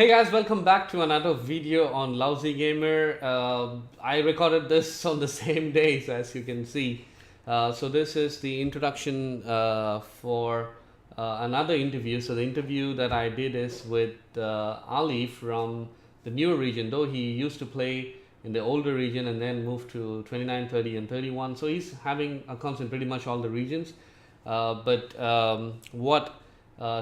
Hey guys, welcome back to another video on Lousy Gamer. I recorded this on the same days as you can see. So this is the introduction for another interview. So the interview that I did is with Ali from the newer region, though he used to play in the older region and then moved to 29, 30 and 31. So he's having accounts in pretty much all the regions. What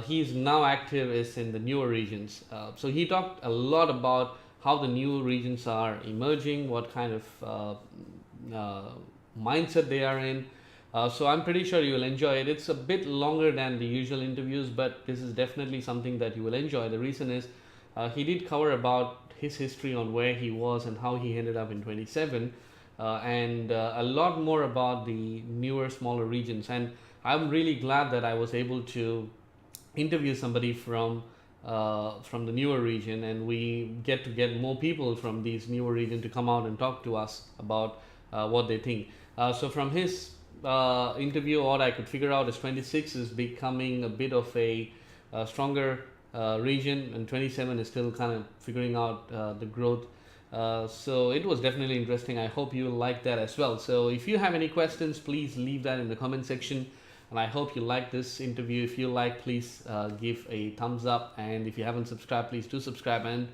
he's now active is in the newer regions. So he talked a lot about how the new regions are emerging, what kind of mindset they are in. So I'm pretty sure you will enjoy it. It's a bit longer than the usual interviews, but this is definitely something that you will enjoy. The reason is he did cover about his history on where he was and how he ended up in 27, and a lot more about the newer, smaller regions. And I'm really glad that I was able to interview somebody from the newer region, and we get to get more people from these newer region to come out and talk to us about what they think. So from his interview, what I could figure out is 26 is becoming a bit of a stronger region, and 27 is still kind of figuring out the growth. So it was definitely interesting. I hope you like that as well. So if you have any questions, please leave that in the comment section. And I hope you like this interview. If you like, please give a thumbs up. And if you haven't subscribed, please do subscribe. And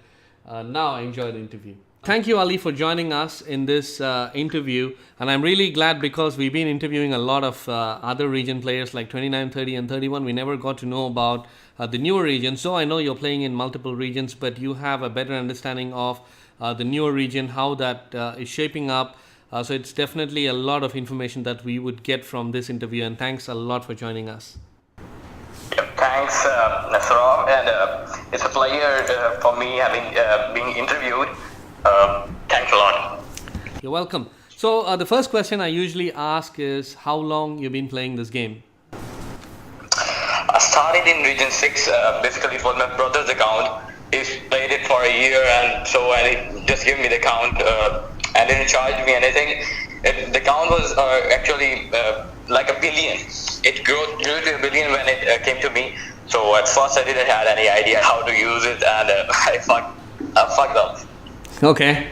now enjoy the interview. Thank you, Ali, for joining us in this interview. And I'm really glad because we've been interviewing a lot of other region players like 29, 30 and 31. We never got to know about the newer regions. So I know you're playing in multiple regions, but you have a better understanding of the newer region, how that is shaping up. So it's definitely a lot of information that we would get from this interview, and thanks a lot for joining us. Yep, thanks, Saurav, and it's a pleasure for me having being interviewed. Thanks a lot. You're welcome. So the first question I usually ask is how long you've been playing this game? I started in Region 6. Basically, it was my brother's account. He played it for a year, and he just gave me the account. And didn't charge me anything. The count was actually like a billion. It grew to a billion when it came to me. So at first I didn't have any idea how to use it, and I fucked up. Okay.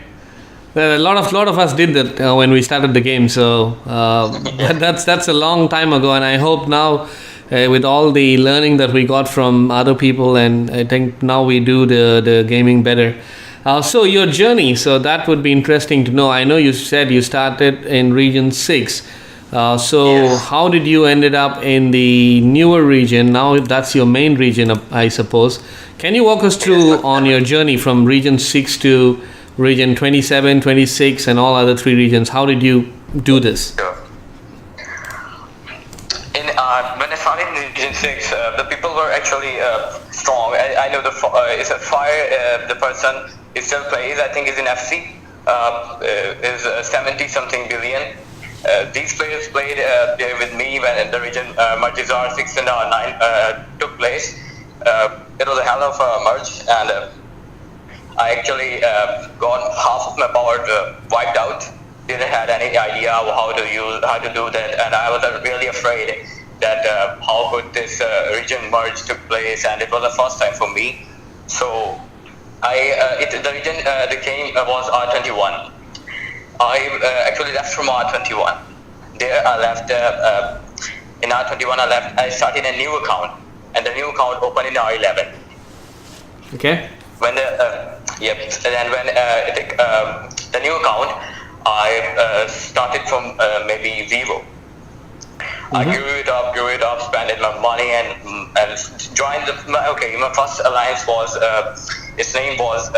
Well, a lot of us did that when we started the game. So that's a long time ago, and I hope now with all the learning that we got from other people, and I think now we do the gaming better. So your journey, so that would be interesting to know. I know you said you started in Region 6. Yes. How did you ended up in the newer region? Now that's your main region, I suppose. Can you walk us through on your journey from Region 6 to Region 27, 26 and all other three regions? How did you do this? Sure. When I started in Region 6, the people were actually strong. I know it's a fire, the person is still plays, I think is in FC, is 70 something billion. These players played there with me when the region merges R6 and R9 took place. It was a hell of a merge, and I actually got half of my power wiped out. Didn't have any idea how to do that, and I was really afraid that how could this region merge took place, and it was the first time for me. So the region was R21. I actually left from R21. There I left in R21. I started a new account, and the new account opened in R11. Okay. When the new account, I started from maybe zero. Mm-hmm. I grew it up, spent my money, and joined my first alliance was its name was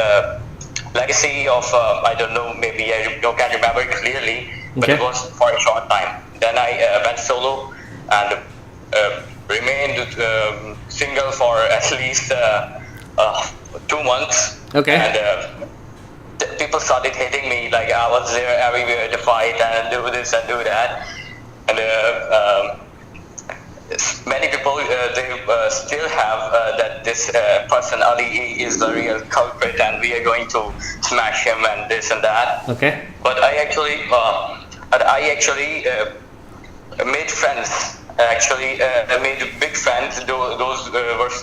Legacy of I don't know, maybe I can't remember it clearly, but it was for a short time. Then I went solo and remained single for at least 2 months. Okay. And people started hating me, like I was there everywhere to fight and do this and do that. And many people they still have that this person Ali is the real culprit, and we are going to smash him and this and that. Okay. But I actually made friends. I made big friends. Those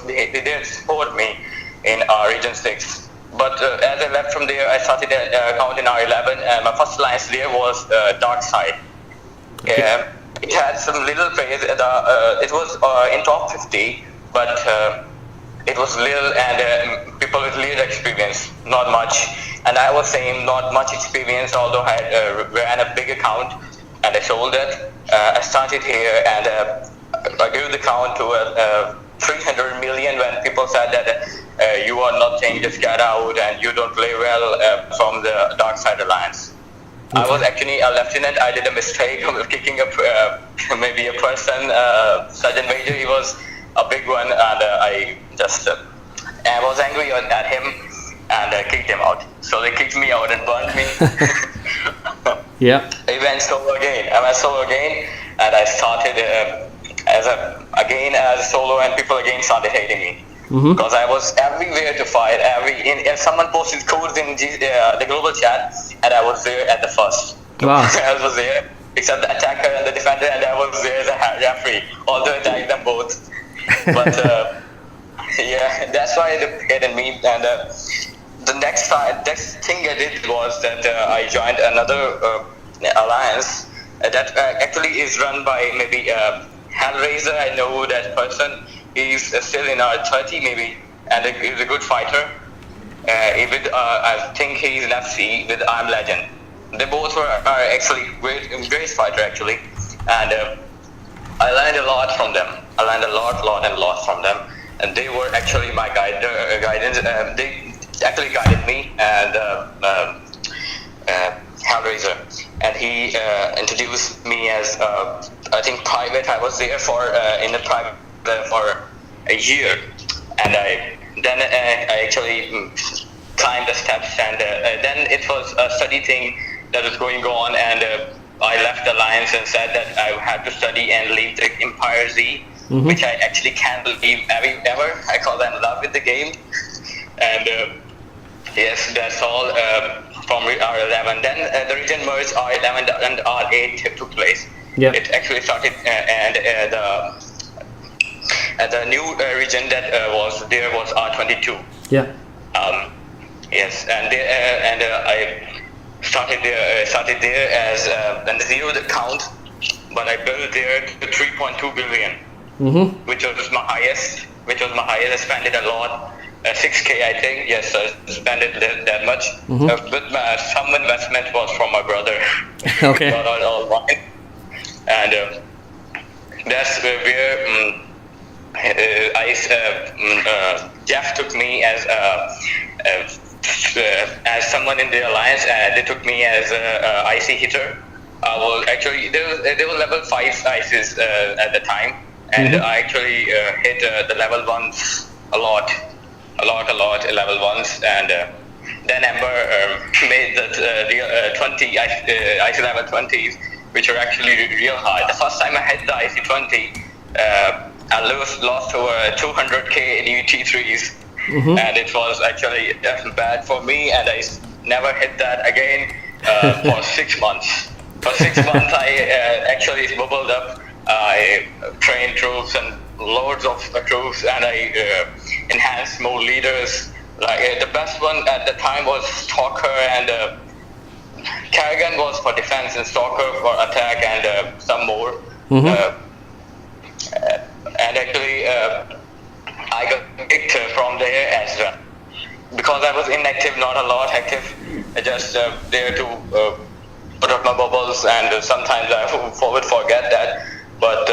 they support me. in Region 6. But as I left from there, I started an account in R11, and my first alliance there was Dark Side. Okay. It had some little praise. It was in top 50, but it was little, and people with little experience, not much. And I was saying not much experience, although I ran a big account and I sold it. I started here, and I grew the account to 300 million when people said that you are nothing, just get out, and you don't play well from the Dark Side Alliance. I was actually a lieutenant. I did a mistake of kicking up maybe a person, Sergeant Major. He was a big one, and I just I was angry at him and kicked him out. So they kicked me out and burned me. Yeah. I went solo again, and I started as a solo, and people again started hating me. Because I was everywhere to fight. If someone posted codes in the global chat, and I was there at the first. Wow. I was there, except the attacker and the defender, and I was there as a referee. Although I attacked them both, but yeah, that's why they hated me. And the next thing I did was that I joined another alliance that actually is run by maybe Hellraiser. I know that person. He's still in our 30 maybe, and he's a good fighter. I think he's an FC with I'm Legend. They both are actually great fighter actually, and I learned a lot from them. I learned a lot from them, and they were actually my guidance. They actually guided me, and Hellraiser, and he introduced me as I think private. I was there for in the private for a year, and I actually climbed the steps, and then it was a study thing that was going on, and I left the Alliance and said that I had to study and leave the Empire Z, which I actually can't believe ever. I call them love with the game, and yes, that's all from R11. Then the region merged R11 and R8 took place. Yeah. It actually started, and the new region that was there was R22. Yeah. Yes, and I started there as and zeroed the count, but I built there to 3.2 billion, which was my highest. I spent it a lot, 6K I think. Yes, I spent it that much. But some investment was from my brother. Okay. Not all mine. And that's where. Jeff took me as someone in the alliance. They took me as a IC hitter. I was actually there were level 5 ICs at the time, and I actually hit the level 1s a lot level 1s, and then Ember made the 20 IC level 20s, which are actually real high. The first time I hit the IC 20. I lost over 200k in UT3s, and it was actually bad for me, and I never hit that again for 6 months. For 6 months, I actually bubbled up. I trained troops and loads of troops, and I enhanced more leaders. Like the best one at the time was Stalker, and Kerrigan was for defense, and Stalker for attack, and some more. And actually, I got kicked from there as well, because I was inactive, not a lot active. I just there to put up my bubbles, and sometimes I would forget that. But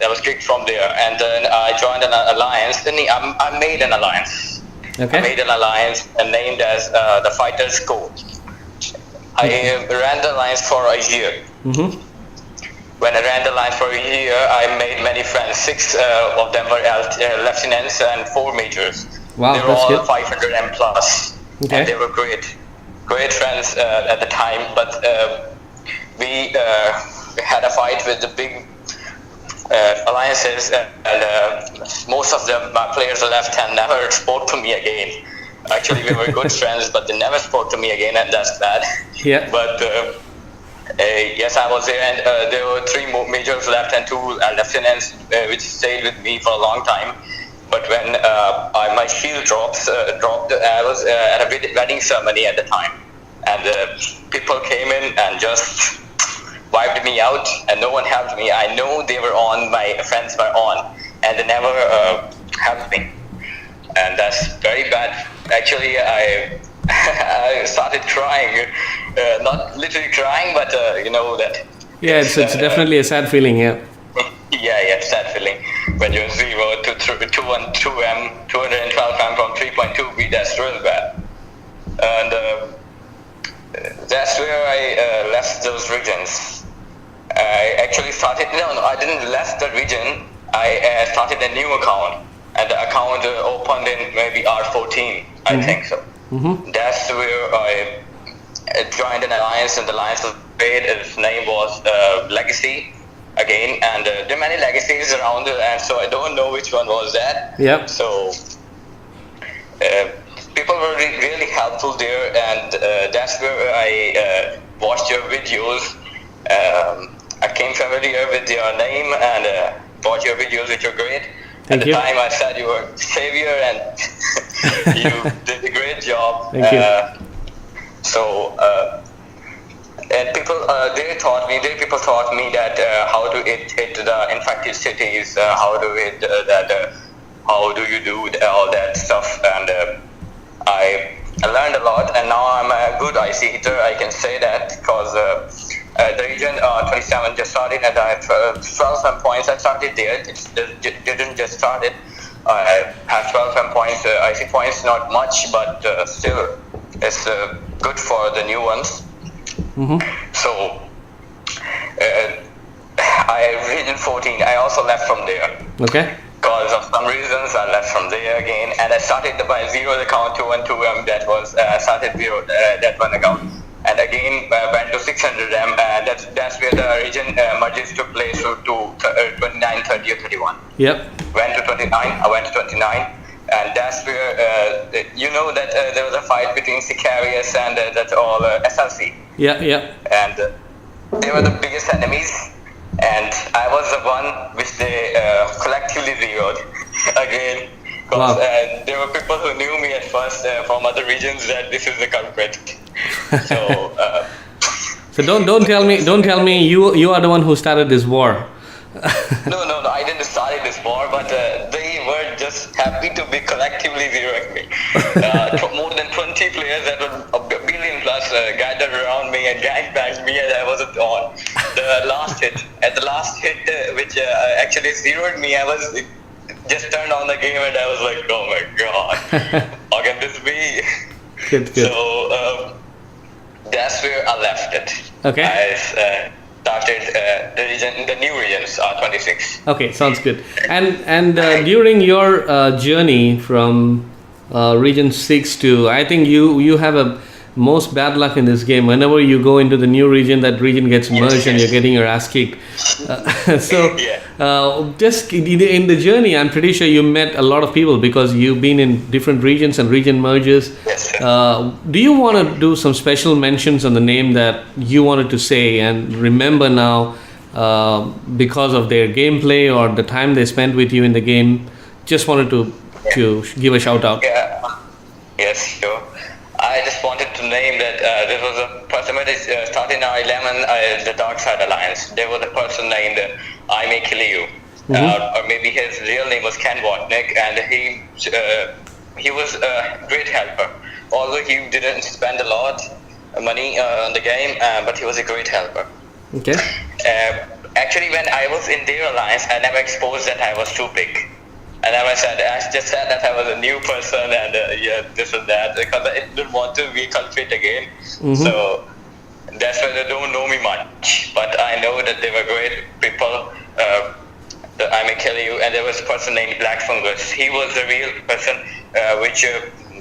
I was kicked from there, and then I joined an alliance. Then I made an alliance. Okay. I made an alliance and named as the Fighters Co. I ran the alliance for a year. When I ran the line for a year, I made many friends. 6 of them were lieutenants and 4 majors. Wow, they were that's all good. 500 M plus, and they were great friends at the time. But we had a fight with the big alliances, and most of my players left and never spoke to me again. Actually, we were good friends, but they never spoke to me again, and that's bad. Yeah. But yes, I was there, and there were 3 majors left and 2 lieutenants, which stayed with me for a long time. But when my shield dropped, I was at a wedding ceremony at the time, and people came in and just wiped me out, and no one helped me. I know they were on, my friends were on, and they never helped me, and that's very bad. Actually, I I started crying, not literally crying, but you know that. Yeah, it's definitely a sad feeling. Yeah. Yeah, sad feeling when you're 0 to 2M, 212M from 3.2B. That's real bad, and that's where I left those regions. I actually started. No, I didn't left the region. I started a new account, and the account opened in maybe R14, I think so. That's where I joined an alliance, and the alliance was great. Its name was Legacy. Again, and there are many legacies around, and so I don't know which one was that. Yep. So people were really helpful there, and that's where I watched your videos. I came familiar with your name and watched your videos, which were great. Thank At you. the time, I said you were savior, and you did a great job. Thank you. So. And people, people taught me that how to hit the infected cities, how to hit that, how do you do all that stuff, and I learned a lot, and now I'm a good IC hitter. I can say that because the region 27 just started, and I have 12 points. I started there. It didn't just started. I have 12 points, IC points, not much, but still, it's good for the new ones. So I region 14. I also left from there. Okay. Because of some reasons, I left from there again, and I started my 0 account 212M. That was started 0 that one account, and again went to 600M. That's where the region merges took place to 29, 30, or 31. Yep. Went to 29. I went to 29. And that's where you know that there was a fight between Sicarius and that's all SLC. Yeah, yeah. And they were the biggest enemies, and I was the one which they collectively zeroed again. Because there were people who knew me at first from other regions that this is the culprit. So. So don't tell me you are the one who started this war. No, I didn't start this war, but they were just happy to be collectively zeroing me. More than 20 players that were a billion plus gathered around me and gangbanged me, and I wasn't on. The last hit, which actually zeroed me, I was just turned on the game and I was like, oh my god, how can this be? Good. So that's where I left it. Okay. I started the new regions, 26. Okay, sounds good. And during your journey from region 6 to, I think you have a most bad luck in this game. Whenever you go into the new region, that region gets merged and you're getting your ass kicked. Just in the journey, I'm pretty sure you met a lot of people because you've been in different regions and region merges. Yes. Do you want to do some special mentions on the name that you wanted to say and remember now because of their gameplay or the time they spent with you in the game? Just wanted to give a shout out. Yeah. Yes, sure. I just wanted to name that there was a person when it started in R11, the Dark Side Alliance. There was a person named I May Kill You, or maybe his real name was Ken Watnick, and he was a great helper. Although he didn't spend a lot of money on the game, but he was a great helper. Okay. Actually, when I was in their alliance, I never exposed that I was too big. I just said that I was a new person and this and that because I didn't want to be culprit again. So that's why they don't know me much. But I know that they were great people. I May Kill You, and there was a person named Black Fungus. He was the real person which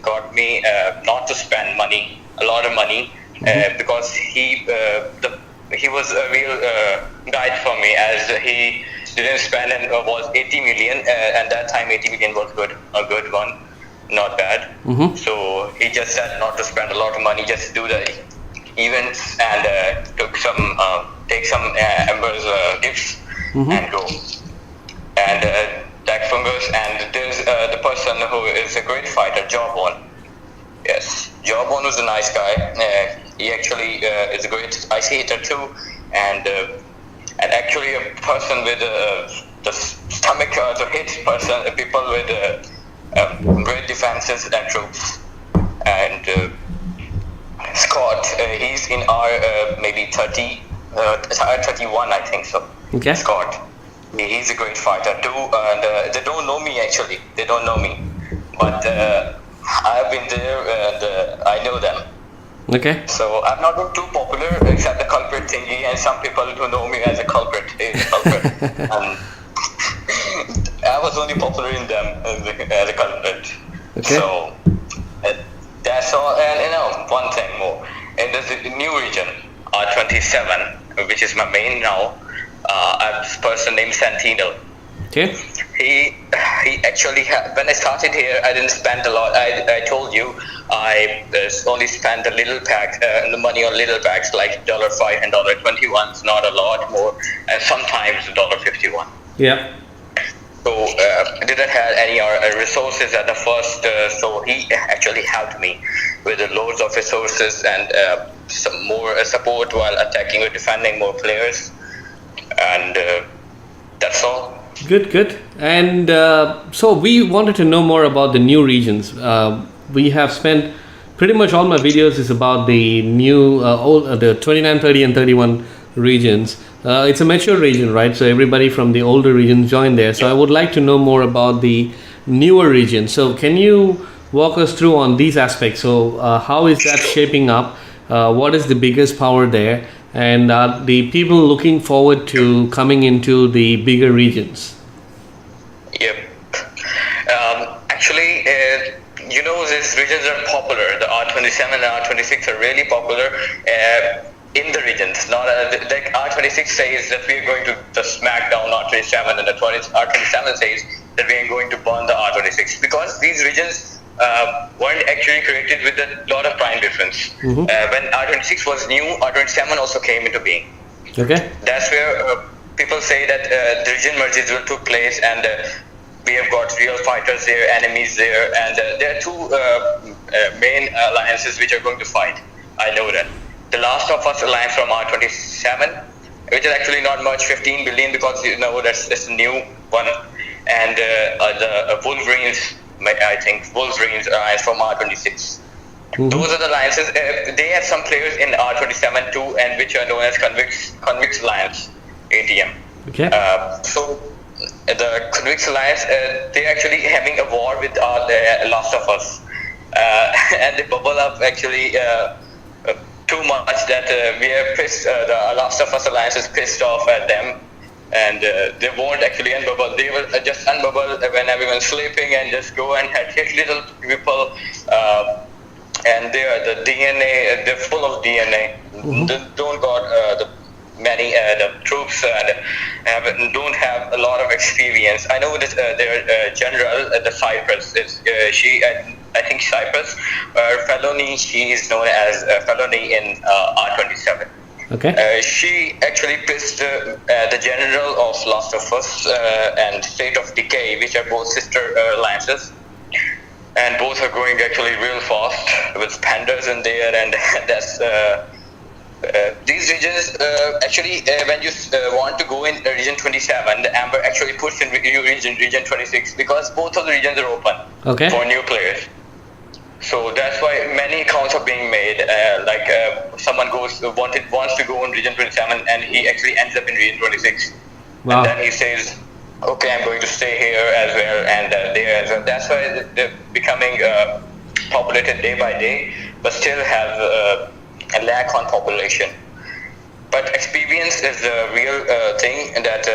got me not to spend a lot of money, because he was a real guide for me, as he didn't spend and was 80 million, and that time 80 million was a good one, not bad. So he just said not to spend a lot of money, just do the events and take some Ember's gifts and go. And Black Fungus, and there's is a great fighter, Jawbone. Yes, Jawbone was a nice guy. He actually is a great icy hitter too, and actually a person with the stomach to hit person, people with great defenses and troops. And Scott, he's in our maybe 31, I think so. Okay. Scott, he's a great fighter too, and they don't know me actually. They don't know me, but I've been there and I know them. Okay. So I'm not too popular except the culprit thingy, and some people who know me as a culprit. And I was only popular in them as a culprit. Okay. So that's all. And one thing more. In the new region, R27, which is my main now, I have this person named Sentinel. Okay. He actually when I started here, I didn't spend a lot. I told you I only spent a little pack, the money on little packs like $5 and $21, not a lot more, and sometimes $51. Yeah. So didn't have any resources at the first, so he actually helped me with loads of resources and some more support while attacking or defending more players, and that's all. Good. And so we wanted to know more about the new regions. We have spent pretty much all my videos is about the new, the 29, 30, and 31 regions. It's a mature region, right? So everybody from the older regions join there. So I would like to know more about the newer region. So can you walk us through on these aspects? So how is that shaping up? What is the biggest power there? And are the people looking forward to coming into the bigger regions? Yep. Actually, these regions are popular. The R27 and R26 are really popular in the regions. Not like R26 says that we are going to smack down R27, and the R27 says that we are going to burn the R26, because these regions weren't actually created with a lot of time difference. Mm-hmm. When R26 was new, R27 also came into being. Okay. That's where people say that the region merges will took place, and we have got real fighters there, enemies there, and there are two main alliances which are going to fight. I know that. The Last of Us alliance from R27, which is actually not much, 15 billion, because that's a new one, and the Wolverines, I think Wolverines alliance from R26. Mm-hmm. Those are the alliances. They have some players in R27 too, and which are known as Convicts Alliance, ATM. Okay. So the Convicts Alliance, they're actually having a war with the Last of Us, and they bubble up actually too much that we are pissed. The Last of Us Alliance is pissed off at them, and they won't actually unbubble. They will just unbubble when everyone's sleeping and just go and hit little people. And they are the DNA. They're full of DNA. Mm-hmm. They don't got the troops and don't have a lot of experience. I know that their general, the Cyprus, is I think Cyprus, Felony. She is known as Felony in R27. Okay. She actually pissed the general of Last of Us and State of Decay, which are both sister alliances. And both are growing actually real fast with pandas in there, and that's these regions actually when you want to go in region 27, the Amber actually puts in region 26, because both of the regions are open for new players. So that's why many accounts are being made. Someone wants to go in region 27, and he actually ends up in region 26. Wow. And then he says, okay, I'm going to stay here as well, and there as well. That's why they're becoming populated day by day, but still have a lack on population. But experience is the real thing, that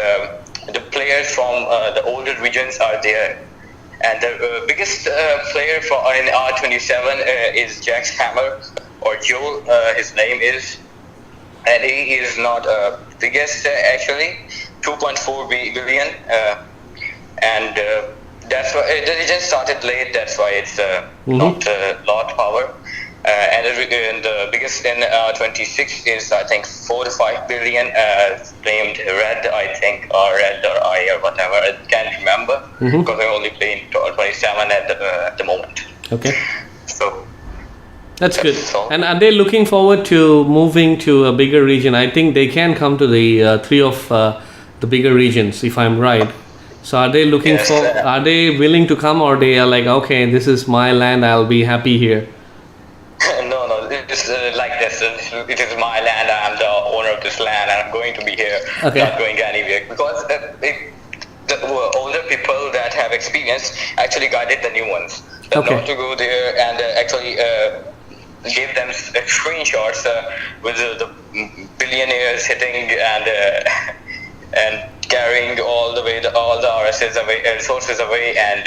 the players from the older regions are there. And the biggest player in R27 is Jack's Hammer, or Joel, his name is. And he is not biggest actually. 2.4 billion, and that's why the region started late. That's why it's not a lot power. And the biggest in 26 is, I think, 4 to 5 billion, named Red, I think, or Red or I or whatever. I can't remember because I only played in 25. 27 at the moment. Okay. So That's good. that's all. And are they looking forward to moving to a bigger region? I think they can come to the three of the bigger regions, if I'm right. So are they looking Yes, for? Are they willing to come, or they are like, okay, this is my land, I'll be happy here? no, it's like this. It is my land. I am the owner of this land, and I'm going to be here, Okay. not going anywhere. Because the older people that have experience actually guided the new ones. Okay. Not to go there and actually give them screenshots with the billionaires hitting and carrying all the RSS away, resources away, and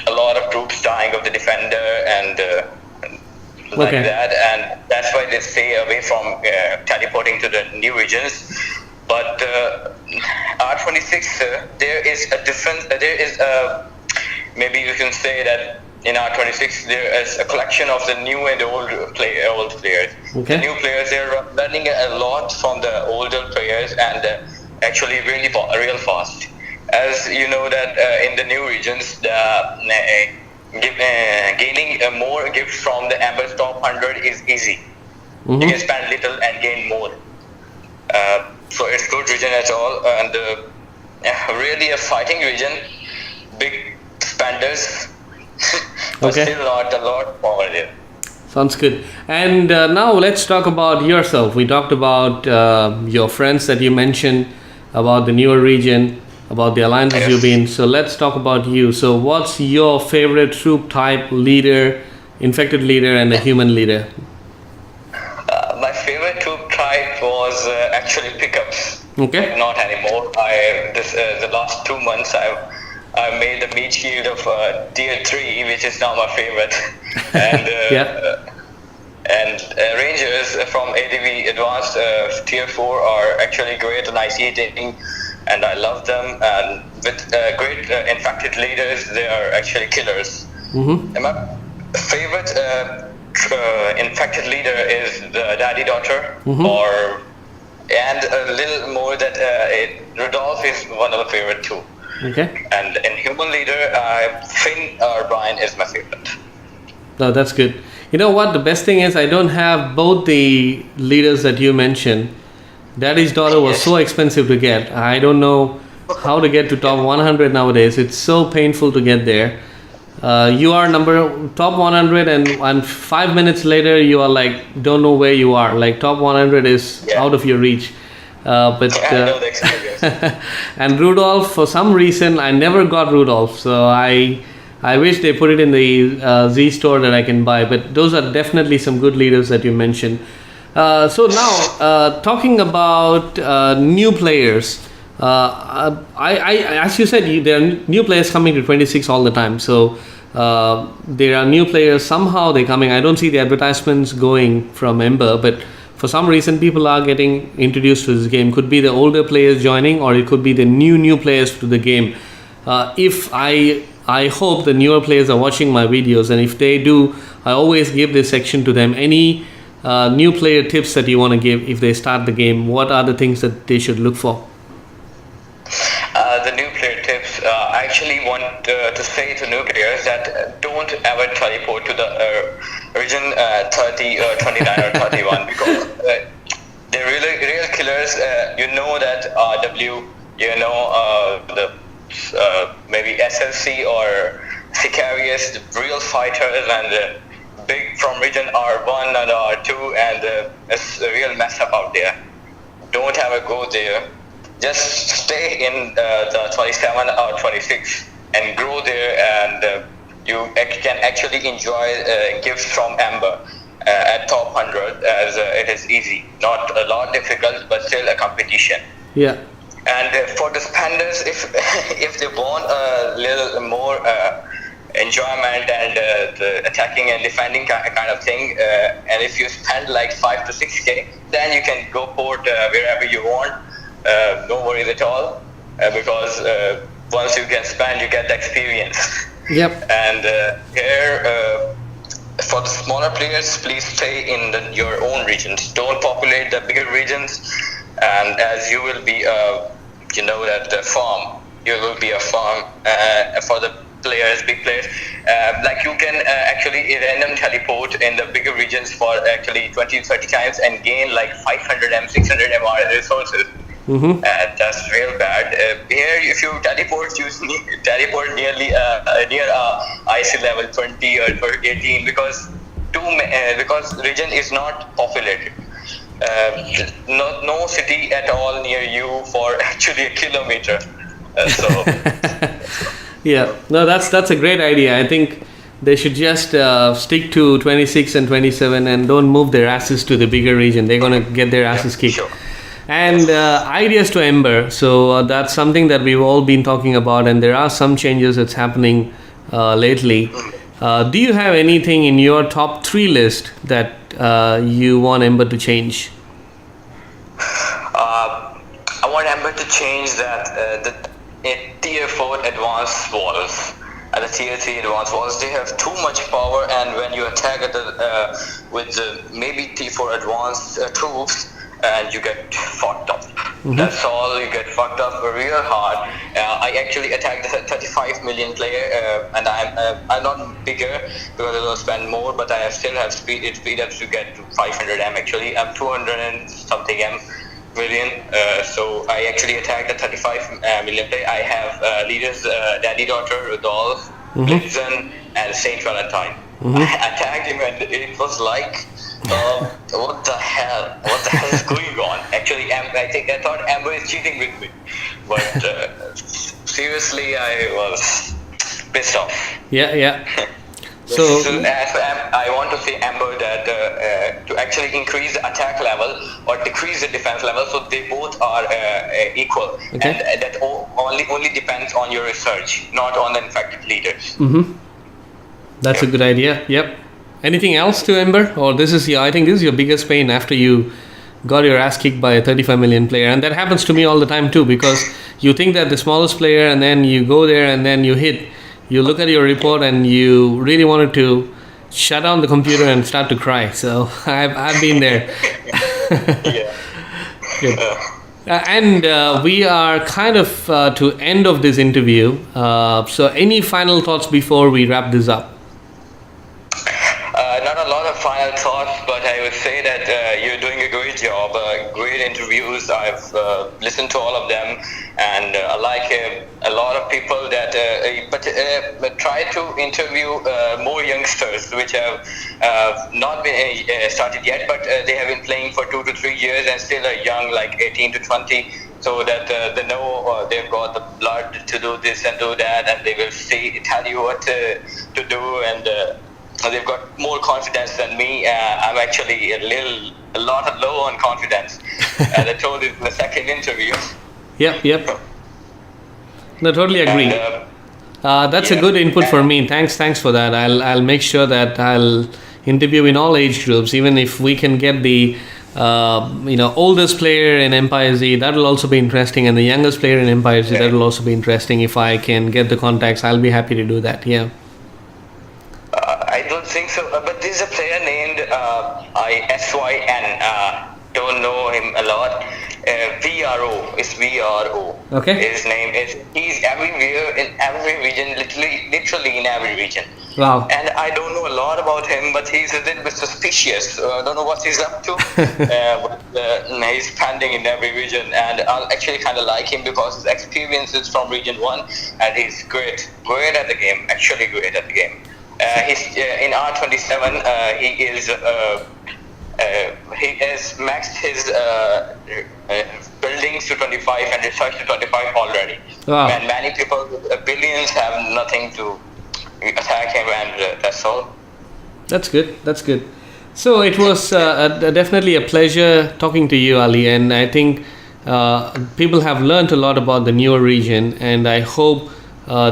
a lot of troops dying of the defender and like Okay. that, and that's why they stay away from teleporting to the new regions. But R26, there is a difference. There is maybe you can say that in R26 there is a collection of the new and old players. Okay. The new players, they're learning a lot from the older players, and actually real fast. As you know that in the new regions, gaining more gifts from the Amber's top 100 is easy. Mhm. You can spend little and gain more. So it's good region at all, and really a fighting region. Big spenders, but Okay. still not a lot power there. Sounds good. And now let's talk about yourself. We talked about your friends that you mentioned, about the newer region, about the alliances Yes. you've been. So let's talk about you. So what's your favorite troop type, leader, infected leader, and a human leader? My favorite troop type was actually pickups. Okay. Not anymore. The last 2 months I made the meat shield of tier 3, which is now my favorite. And Yeah. Rangers from ADV advanced tier 4 are actually great and IC-taking, and I love them. And with great infected leaders, they are actually killers. Mm-hmm. And my favorite infected leader is the daddy-daughter, Mhm. and a little more that Rudolph is one of the favorite too. Okay. And in human leader, Finn or Brian is my favorite. No, that's good. You know what? The best thing is I don't have both the leaders that you mentioned. Daddy's daughter was Yes. so expensive to get. I don't know how to get to top 100 nowadays. It's so painful to get there. You are top 100, and 5 minutes later you are like don't know where you are. Like top 100 is Yeah. out of your reach. But I know the experience. and Rudolph, for some reason I never got Rudolph, so I wish they put it in the Z store that I can buy. But those are definitely some good leaders that you mentioned. So now talking about new players. As you said, there are new players coming to 26 all the time. So there are new players. Somehow they're coming. I don't see the advertisements going from Ember, but for some reason people are getting introduced to this game. Could be the older players joining, or it could be the new players to the game. If I hope the newer players are watching my videos, and if they do, I always give this section to them. Any new player tips that you want to give if they start the game? What are the things that they should look for? The new player tips. I actually want to say to new players that don't ever teleport to the region 30 or 29 or 31 because they're real killers. You know that RW, you know the maybe SLC or Sicarius, the real fighters, and big from region R1 and R2, and it's a real mess up out there. Don't ever go there. Just stay in the 27 or 26 and grow there, and you can actually enjoy gifts from Amber at top 100, as it is easy, not a lot difficult, but still a competition. Yeah. And for the spenders, if they want a little more enjoyment and the attacking and defending kind of thing, and if you spend like 5 to 6K, then you can go port wherever you want. No worries at all, because once you can spend, you get the experience. Yep. And here, for the smaller players, please stay in your own regions. Don't populate the bigger regions, and as you will be, you know that the farm, you will be a farm. For the players, big players. Like you can actually random teleport in the bigger regions for actually 20, 30 times and gain like 500 M, 600 MR resources. Mm-hmm. And that's real bad. Here, if you teleport, you teleport nearly near IC level 20 or 18 because region is not populated. No city at all near you for actually a kilometer. So Yeah, no, that's a great idea. I think they should just stick to 26 and 27 and don't move their asses to the bigger region. They're gonna get their asses kicked. sure. And ideas to Ember. So that's something that we've all been talking about, and there are some changes that's happening lately. Do you have anything in your top 3 list that you want Ember to change? I want Ember to change that the tier 4 advanced walls and the tier 3 advanced walls, they have too much power, and when you attack at with maybe tier 4 advanced troops, and you get fucked up. Mm-hmm. That's all, you get fucked up real hard. I actually attacked the 35 million player, and I'm not bigger because I will spend more, but I still have speed up to get to 500 M actually. I'm 200 and something M million, so I actually attacked the 35 million player. I have leaders, Daddy Daughter, Dolph, Blitzen, and Saint Valentine. Mm-hmm. I attacked him and it was like, what the hell is going on? Actually, I thought Amber is cheating with me, but seriously, I was pissed off. Yeah. So I want to say Amber that to actually increase the attack level or decrease the defense level, so they both are equal, okay. And that only depends on your research, not on the infected leaders. Mm-hmm. That's a good idea. Yep. Anything else to Ember? Or I think this is your biggest pain after you got your ass kicked by a 35 million player. And that happens to me all the time too, because you think that the smallest player, and then you go there and then you look at your report and you really wanted to shut down the computer and start to cry. So I've been there. Yeah. Good. And we are kind of to end of this interview. So any final thoughts before we wrap this up? Not a lot of final thoughts, but I would say that you're doing a great job, great interviews. I've listened to all of them, and I like a lot of people that but try to interview more youngsters which have not been started yet, but they have been playing for 2 to 3 years and still are young, like 18 to 20. So that they know they've got the blood to do this and do that, and they will tell you what to do, and they've got more confidence than me. I'm actually a lot low on confidence. As I told you in the second interview. Yep. No, totally agree. And, that's a good input for me. Thanks for that. I'll make sure that I'll interview in all age groups, even if we can get the oldest player in Empire Z, that will also be interesting, and the youngest player in Empire Z, that will also be interesting. If I can get the contacts, I'll be happy to do that. Yeah. I don't think so, but there's a player named SYN. Don't know him a lot. VRO is VRO. Okay. His name is. He's everywhere in every region, literally in every region. Wow. And I don't know a lot about him, but he's a little bit suspicious. I don't know what he's up to. But he's pending in every region, and I actually kind of like him because his experience is from region 1, and he's great at the game. Actually, great at the game. He's in R27. He has maxed his buildings to 25 and research to 25 already. Wow. And many people, billions, have nothing to attack him, and that's all. That's good. So it was definitely a pleasure talking to you, Ali, and I think people have learned a lot about the newer region, and I hope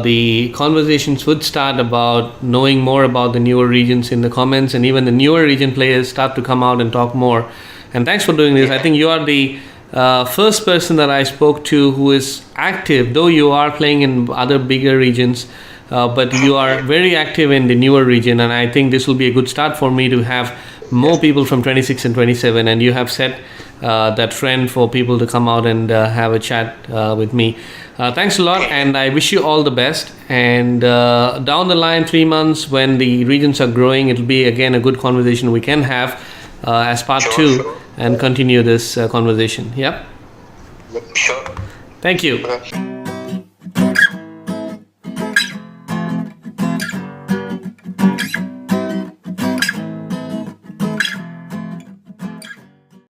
the conversations would start about knowing more about the newer regions in the comments, and even the newer region players start to come out and talk more. And thanks for doing this. I think you are the first person that I spoke to who is active, though you are playing in other bigger regions, but you are very active in the newer region, and I think this will be a good start for me to have more people from 26 and 27, and you have set that friend for people to come out and have a chat with me. Thanks a lot, and I wish you all the best. And down the line, 3 months, when the regions are growing, it'll be again a good conversation we can have as part two and continue this conversation. Yep. Sure. Thank you. Okay.